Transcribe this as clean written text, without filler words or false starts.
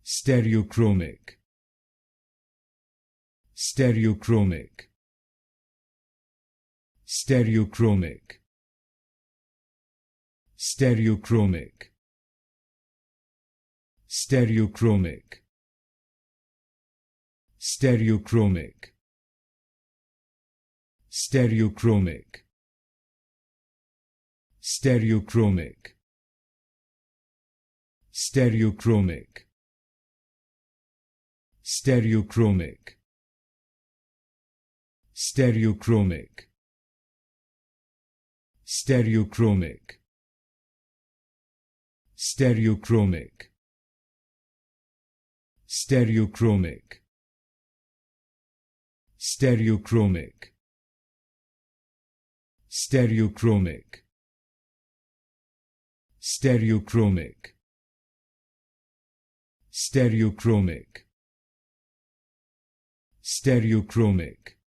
Stereochromic. Stereochromic. Stereochromic. Stereochromic. Stereochromic. Stereochromic. Stereochromic. Stereochromic. Stereochromic. Stereochromic. Stereochromic. Stereochromic. Stereochromic. Stereochromic. Stereochromic. Stereochromic. Stereochromic. Stereochromic. Stereochromic.